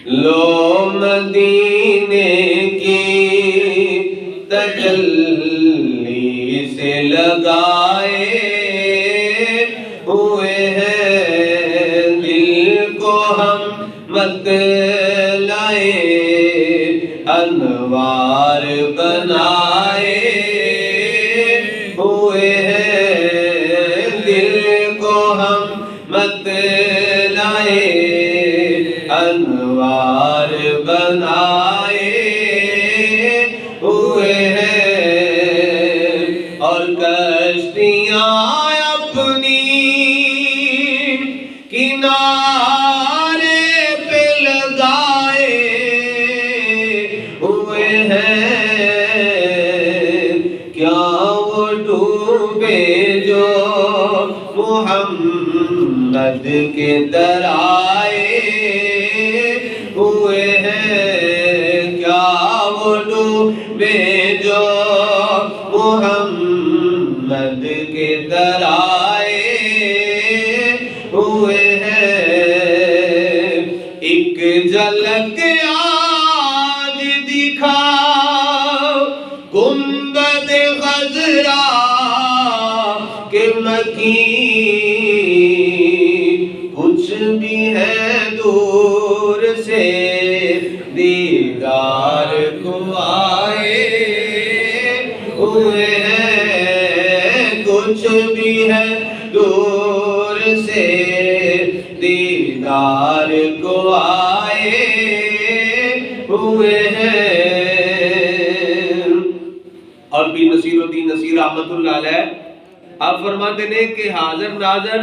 لو مدینے کی تجلی سے لگائے ہوئے ہیں دل کو ہم مطلعے انوار بنائے ہوئے ہیں دل کو ہم مطلعے انوار بنائے ہوئے ہیں اور کشتیاں اپنی کنارے پہ لگائے ہوئے ہیں کیا وہ ڈوبے جو محمد کے در آئے ہوئے ہیں کیا وہ ڈوبے جو محمد کے در آئے ہوئے ہیں ایک جھلک آج دکھا گنبد خضرا کہ مکین کچھ بھی ہے دور سے دیدار کو آئے ہوئے ہیں کچھ بھی ہے دور سے دیدار کو آئے ہوئے ہیں۔ اور بھی نصیر الدین نصیر رحمت اللہ علیہ آپ فرماتے ہیں کہ حاضر ناظر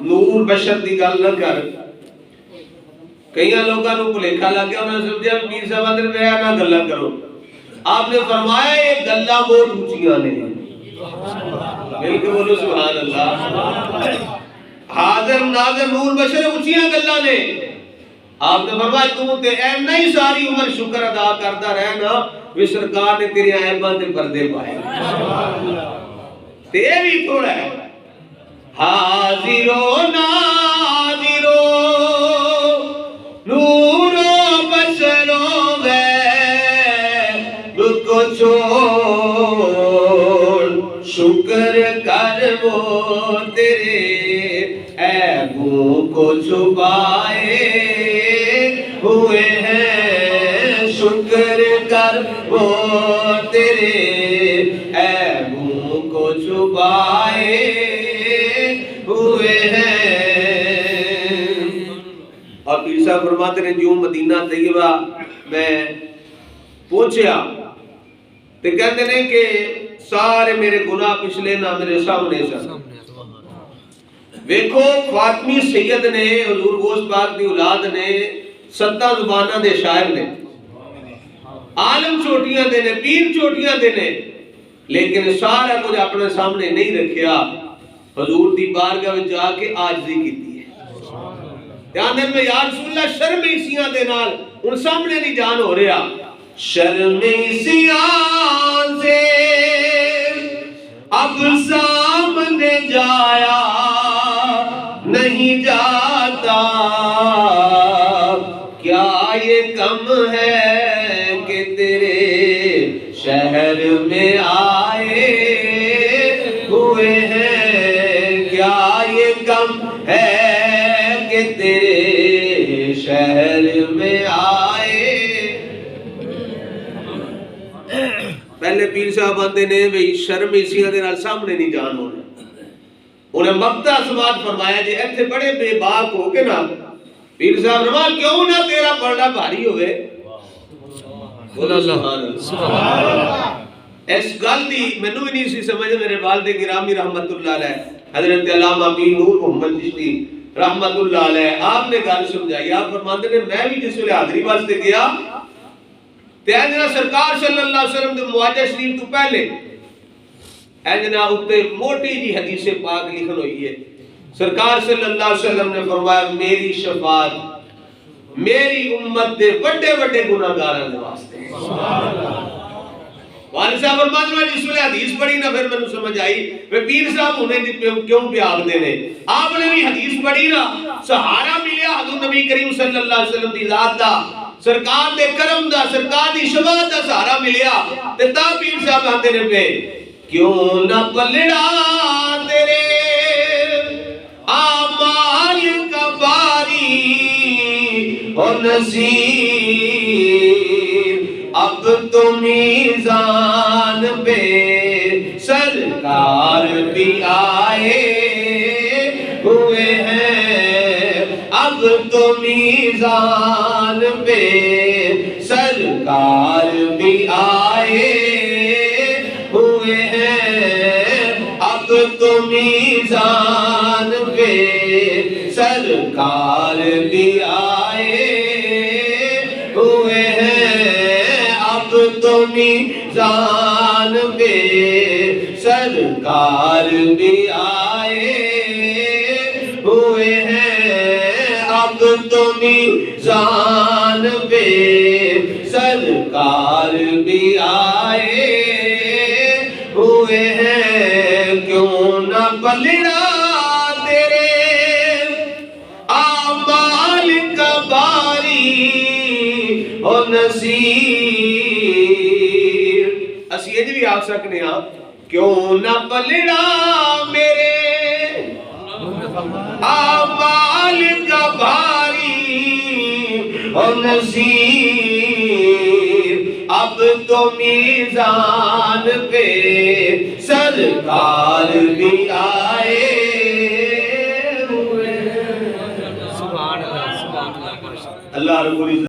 نور بشر دی گل نہ کر کئی لوگوں کو بھلیکھا لگ گیا انہوں نے سمجھا پیر صاحب اندر میرا نہ گلا کرو آپ نے فرمایا یہ گلا بہت اونچیاں نے مل کے بولو سبحان اللہ حاضر ناظر نور بشر اونچیاں گلا نے آپ نے فرمایا تو تے اینا ہی ساری عمر شکر ادا کرتا رہنا بھی سرکار نے تیرے عیباں تے پردے پائے تے بھی تھوڑا ہے حاضر و ناظر و نور و بشر و غیب کو چھوڑ شکر کر وہ تیرے عیبوں کو چھپائے ہوئے ہیں شکر کر وہ تیرے عیبوں کو چھپائے ہوئے ہیں۔ اور پیر صاحب فرماتے ہیں جو مدینہ طیبہ میں پہنچیا تو کہتے ہیں کہ سارے میرے گناہ پچھلے نہ میرے سامنے سن ویکھو فاطمی سید نے حضور غوث پاک دی اولاد نے 7 زبانہ دے شاعر نے عالم چوٹیاں دے نے پیر چوٹیاں دے نے لیکن سارا کچھ اپنے سامنے نہیں رکھیا حضور دی بارگاہ میں جا کے عاجزی کیتی ہے دھیان دن میں یا رسول اللہ شرم اسیاں دے نال ان سامنے نہیں جان ہو رہا شرم اسیاں سے اب سامنے جایا نہیں جاتا کیا یہ کم ہے کہ تیرے شہر میں آئے ہوئے ہیں کیا یہ کم ہے کہ تیرے شہر میں آئے پہلے پیر صاحب آتے نے بھئی شرم اسیاں دے نال سامنے نہیں جان ہونا انہیں مقتہ سماعت فرمایا جی ایتھے بڑے بے باک ہو کے نا پیر صاحب فرمایا کیوں نہ تیرا پڑھنا بھاری ہوئے بولا سبحان اللہ اس گل دی مینوں بھی نہیں سی سمجھ میرے والد گرامی رحمت اللہ علیہ حضرت علامہ پیر نور محمد چشتی رحمت اللہ علیہ آپ نے گل سمجھائی آپ فرماتے ہیں میں بھی جس ویلے حاضری واسطے گیا تے جنا سرکار صلی اللہ علیہ وسلم دے مواجہ شریف تو پہلے ایجنا اتے موٹی جی حدیث پاک لکھن ہوئی ہے سرکار صلی اللہ علیہ وسلم نے فرمایا میری شفاعت میری امت دے بڑے بڑے گناہگاراں دے واسطے والد صاحب فرماتے ہیں جس ویلے حدیث پڑھی نا پھر میں سمجھ آئی وہ پیر صاحب انہیں کیوں پہ آگ دینے آپ نے بھی حدیث پڑھی نا سہارا ملیا حضور نبی کریم صلی اللہ علیہ وسلم دی ذات دا سرکار دے کرم دا سرکار دی شفاعت دا سہارا ملیا تے تا پیر صاحب آندے نے پہ کیوں نہ پلڑا تیرے آمال کا باری او نصیب اب تو میزان پہ سرکار بھی آئے ہوئے ہیں اب تو میزان پہ سرکار بھی آئے ہوئے ہیں اب تو میزان پہ سرکار بھی آئے ہوئے ہیں اب تو میزان پہ سرکار بھی آئے ہوئے ہیں اب تو میزان پہ سرکار بھی آئے ہوئے ہیں کیوں نہ پلڑا تیرے آمال کا باری او نصیب اسی یہ بھی آکھ سکنے ہاں کیوں نہ پلڑا میرے آمال کا بھاری اور نصیب اب تو میزان پہ سرکار بھی آئے ہوئے. سبحان اللہ, سبحان اللہ, اللہ رب العزت.